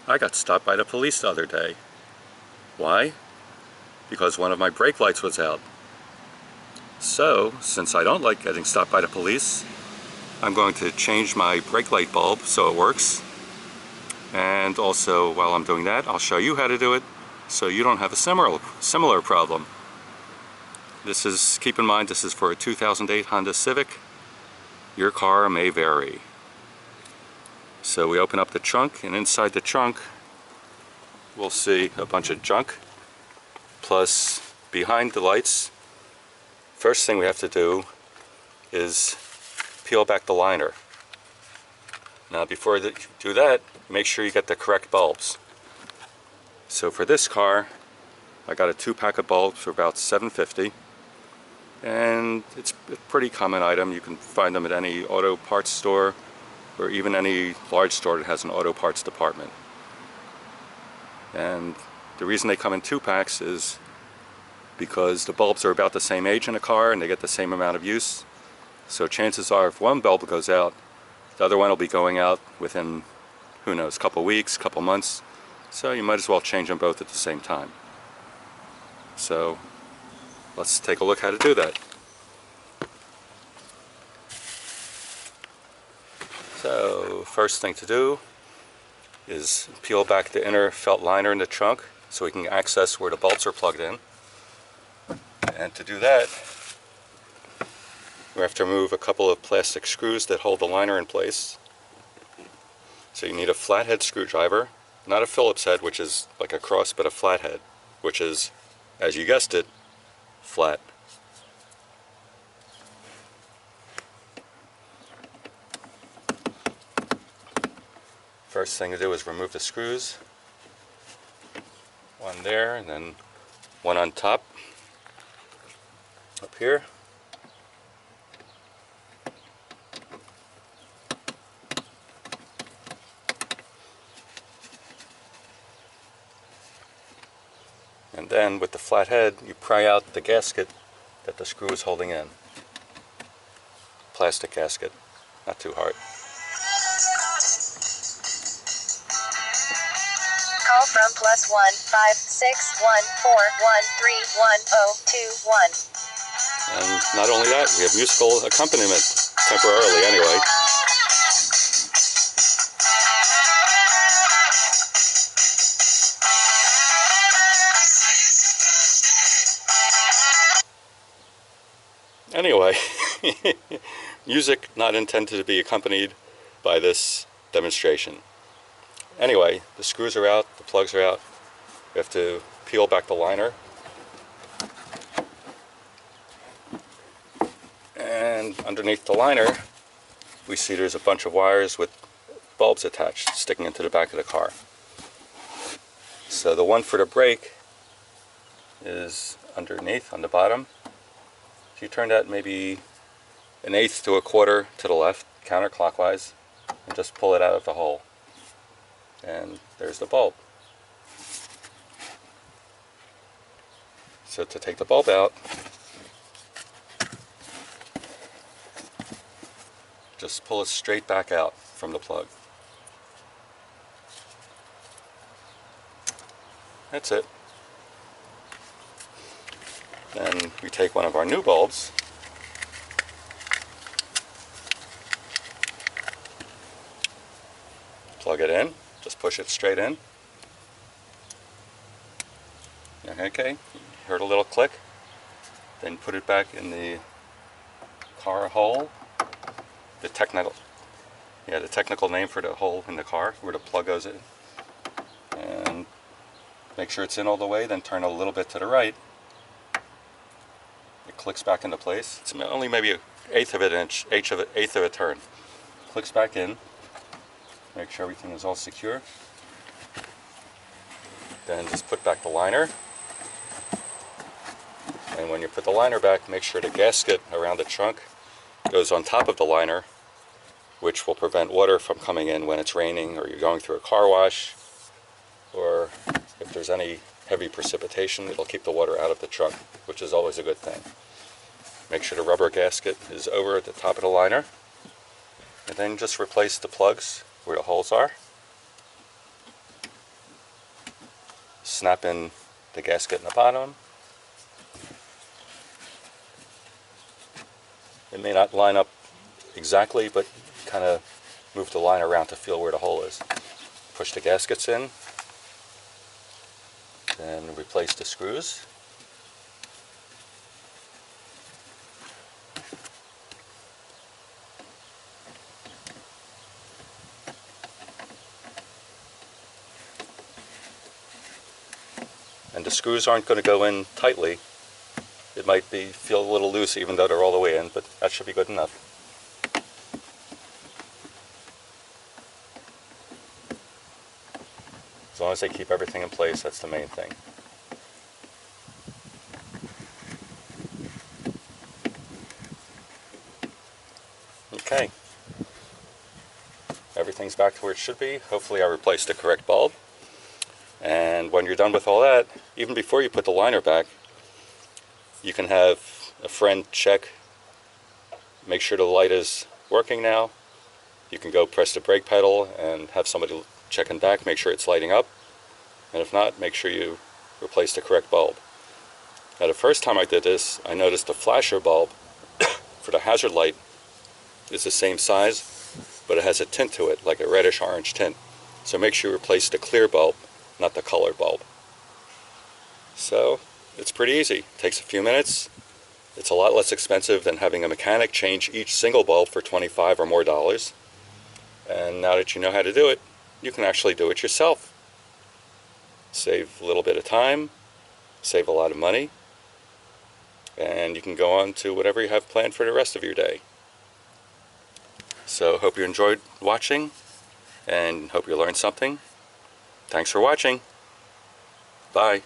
I got stopped by the police the other day. Why? Because one of my brake lights was out. So, since I don't like getting stopped by the police, I'm going to change my brake light bulb so it works. And also, while I'm doing that, I'll show you how to do it so you don't have a similar problem. Keep in mind, this is for a 2008 Honda Civic. Your car may vary. So we open up the trunk, and inside the trunk we'll see a bunch of junk. Plus, behind the lights, first thing we have to do is peel back the liner. Now before you do that, make sure you get the correct bulbs. So for this car, I got a 2-pack of bulbs for about $7.50, and it's a pretty common item. You can find them at any auto parts store or even any large store that has an auto parts department. And the reason they come in 2-packs is because the bulbs are about the same age in the car and they get the same amount of use. So chances are if one bulb goes out, the other one will be going out within, who knows, a couple weeks, couple months. So you might as well change them both at the same time. So let's take a look how to do that. So first thing to do is peel back the inner felt liner in the trunk so we can access where the bulbs are plugged in. And to do that, we have to remove a couple of plastic screws that hold the liner in place. So you need a flathead screwdriver, not a Phillips head, which is like a cross, but a flathead, which is, as you guessed it, flat. First thing to do is remove the screws. One there, and then one on top, up here. And then with the flat head, you pry out the gasket that the screw is holding in. Plastic gasket, not too hard. Call from +15614131021. And not only that, we have musical accompaniment, temporarily anyway. Anyway, music not intended to be accompanied by this demonstration. Anyway, the screws are out, the plugs are out. We have to peel back the liner. And underneath the liner, we see there's a bunch of wires with bulbs attached, sticking into the back of the car. So the one for the brake is underneath, on the bottom. If you turn that maybe 1/8 to 1/4 to the left, counterclockwise, and just pull it out of the hole. And there's the bulb. So to take the bulb out, just pull it straight back out from the plug. That's it. Then we take one of our new bulbs, plug it in, just push it straight in. Okay, heard a little click. Then put it back in the car hole. The technical name for the hole in the car where the plug goes in. And make sure it's in all the way, then turn a little bit to the right. It clicks back into place. It's only maybe an eighth of a turn. Clicks back in. Make sure everything is all secure. Then just put back the liner. And when you put the liner back, make sure the gasket around the trunk goes on top of the liner, which will prevent water from coming in when it's raining or you're going through a car wash, or if there's any heavy precipitation, it'll keep the water out of the trunk, which is always a good thing. Make sure the rubber gasket is over at the top of the liner, and then just replace the plugs where the holes are. snap in the gasket in the bottom. It may not line up exactly, but kind of move the line around to feel where the hole is. Push the gaskets in, then replace the screws. And the screws aren't going to go in tightly. It might feel a little loose even though they're all the way in, but that should be good enough. As long as they keep everything in place, that's the main thing. Okay. Everything's back to where it should be. Hopefully I replaced the correct bulb. And when you're done with all that, even before you put the liner back, you can have a friend check, make sure the light is working now. You can go press the brake pedal and have somebody checking back, make sure it's lighting up. And if not, make sure you replace the correct bulb. Now the first time I did this, I noticed the flasher bulb for the hazard light is the same size, but it has a tint to it, like a reddish orange tint. So make sure you replace the clear bulb, not the colored bulb. So it's pretty easy. It takes a few minutes. It's a lot less expensive than having a mechanic change each single bulb for $25 or more. And now that you know how to do it, you can actually do it yourself. Save a little bit of time, save a lot of money, and you can go on to whatever you have planned for the rest of your day. So hope you enjoyed watching and hope you learned something. Thanks for watching. Bye.